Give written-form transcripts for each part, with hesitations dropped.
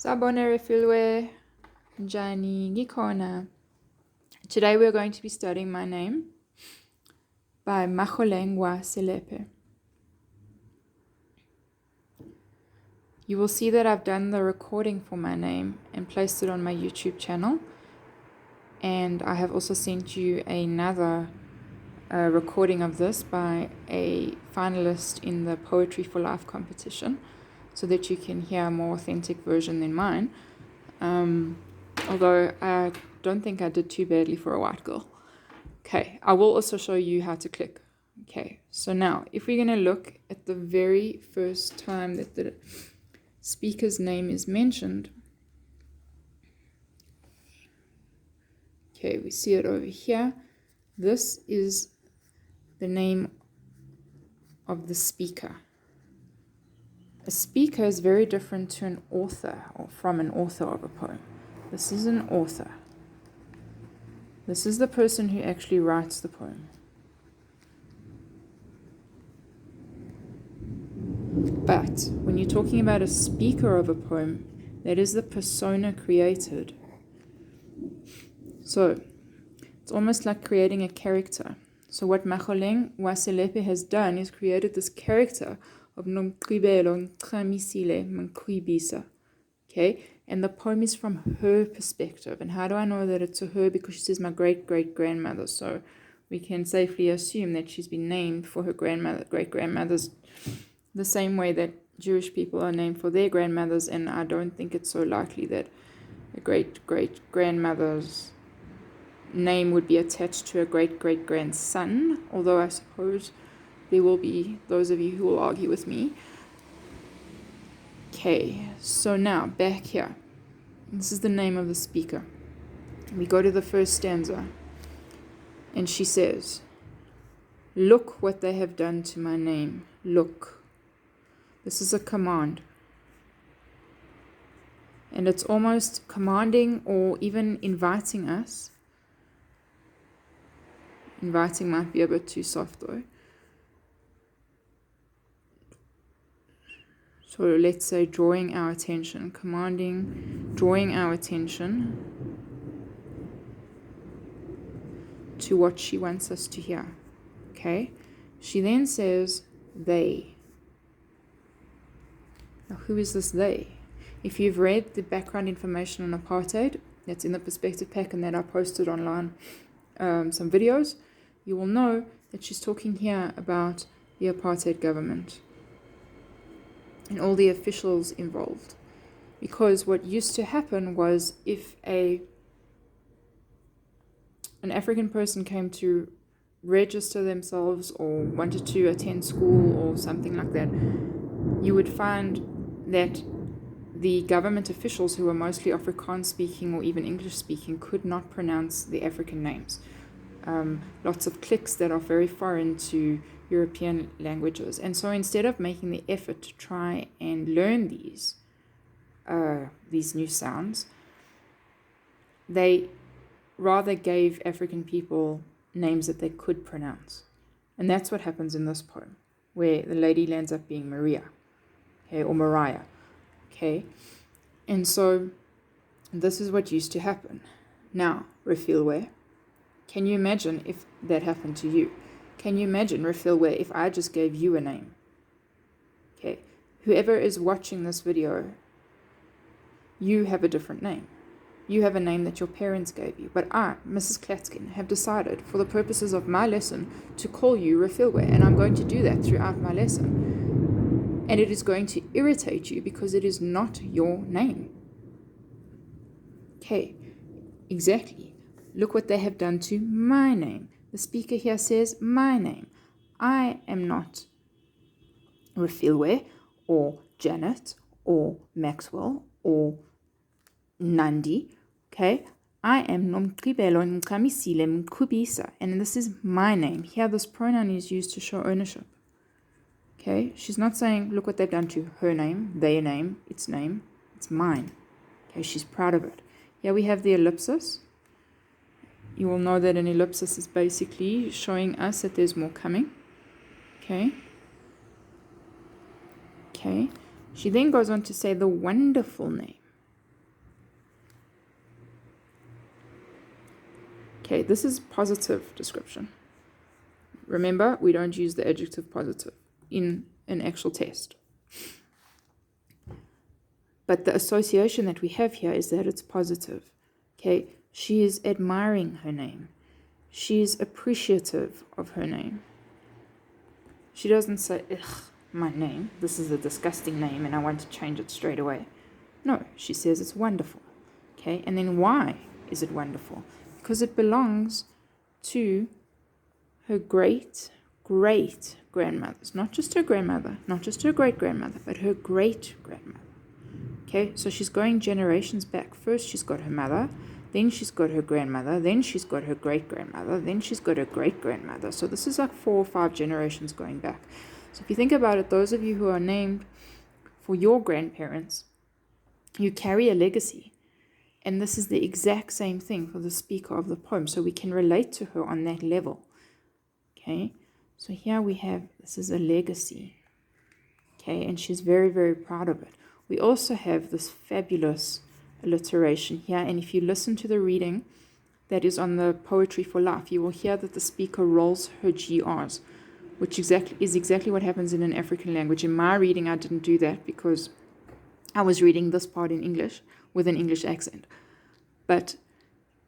Sabone refilwe Jani Gikona. Today we're going to be studying My Name by Macholengwa Selepe. You will see that I've done the recording for my name and placed it on my YouTube channel. And I have also sent you another recording of this by a finalist in the Poetry for Life competition, so that you can hear a more authentic version than mine. Although I don't think I did too badly for a white girl. Okay, I will also show you how to click. Okay, so now if we're going to look at the very first time that the speaker's name is mentioned, okay, we see it over here. This is the name of the speaker. A speaker is very different to an author or from an author of a poem. This is an author. This is the person who actually writes the poem. But when you're talking about a speaker of a poem, that is the persona created. So it's almost like creating a character. So what Macholengwa Selepe has done is created this character of Nomqibelo Nqamisile Mnqibisa. Okay, and the poem is from her perspective. And how do I know that it's a her? Because she says my great-great-grandmother. So we can safely assume that she's been named for her great-grandmothers, the same way that Jewish people are named for their grandmothers. And I don't think it's so likely that a great-great-grandmother's name would be attached to a great-great-grandson, although I suppose there will be those of you who will argue with me. Okay, so now back here. This is the name of the speaker. We go to the first stanza, and she says, "Look what they have done to my name. Look." This is a command. And it's almost commanding or even inviting us. Inviting might be a bit too soft though. So let's say drawing our attention, commanding, drawing our attention to what she wants us to hear. Okay? She then says, they. Now, who is this they? If you've read the background information on apartheid, that's in the perspective pack and that I posted online, some videos, you will know that she's talking here about the apartheid government and all the officials involved. Because what used to happen was if an African person came to register themselves or wanted to attend school or something like that, you would find that the government officials, who were mostly Afrikaans speaking or even English speaking, could not pronounce the African names. Lots of cliques that are very foreign to European languages. And so instead of making the effort to try and learn these new sounds, they rather gave African people names that they could pronounce. And that's what happens in this poem, where the lady lands up being Maria, okay, or Mariah. Okay, and so this is what used to happen. Now, Refilwe, can you imagine if that happened to you? Can you imagine, Refilwe, if I just gave you a name? Okay, whoever is watching this video, you have a different name. You have a name that your parents gave you. But I, Mrs. Klatskin, have decided for the purposes of my lesson to call you Refilwe, and I'm going to do that throughout my lesson. And it is going to irritate you because it is not your name. Okay, exactly. Look what they have done to my name. The speaker here says my name. I am not Refilwe or Janet or Maxwell or Nandi. Okay, I am Nomqibelo Nqamisile Mqubisa, and this is my name. Here this pronoun is used to show ownership. Okay, she's not saying, look what they've done to her name, their name, it's mine. Okay, she's proud of it. Here we have the ellipsis. You will know that an ellipsis is basically showing us that there's more coming. Okay. Okay. She then goes on to say the wonderful name. Okay, this is positive description. Remember, we don't use the adjective positive in an actual test. But the association that we have here is that it's positive. Okay, she is admiring her name. She is appreciative of her name. She doesn't say, ugh, my name, this is a disgusting name and I want to change it straight away. No, she says it's wonderful. Okay, and then why is it wonderful? Because it belongs to her great grandmothers, not just her grandmother, not just her great grandmother, but her great grandmother. Okay, so she's going generations back. First she's got her mother, then she's got her grandmother, then she's got her great grandmother, then she's got her great grandmother. So this is like 4 or 5 generations going back. So if you think about it, those of you who are named for your grandparents, you carry a legacy. And this is the exact same thing for the speaker of the poem. So we can relate to her on that level. Okay, so here we have, this is a legacy. Okay, and she's very, very proud of it. We also have this fabulous alliteration here. And if you listen to the reading that is on the Poetry for Life, you will hear that the speaker rolls her GRs, which is exactly what happens in an African language. In my reading, I didn't do that because I was reading this part in English with an English accent. But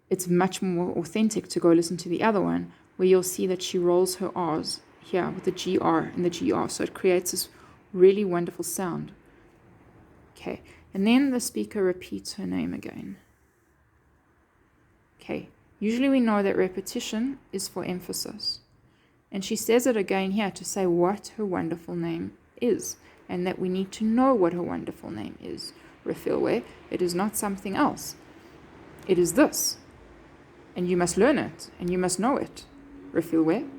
it's much more authentic to go listen to the other one, where you'll see that she rolls her R's here with the GR and the GR. So it creates this really wonderful sound. Okay, and then the speaker repeats her name again. Okay, usually we know that repetition is for emphasis. And she says it again here to say what her wonderful name is, and that we need to know what her wonderful name is. Refilwe, it is not something else. It is this. And you must learn it, and you must know it. Refilwe.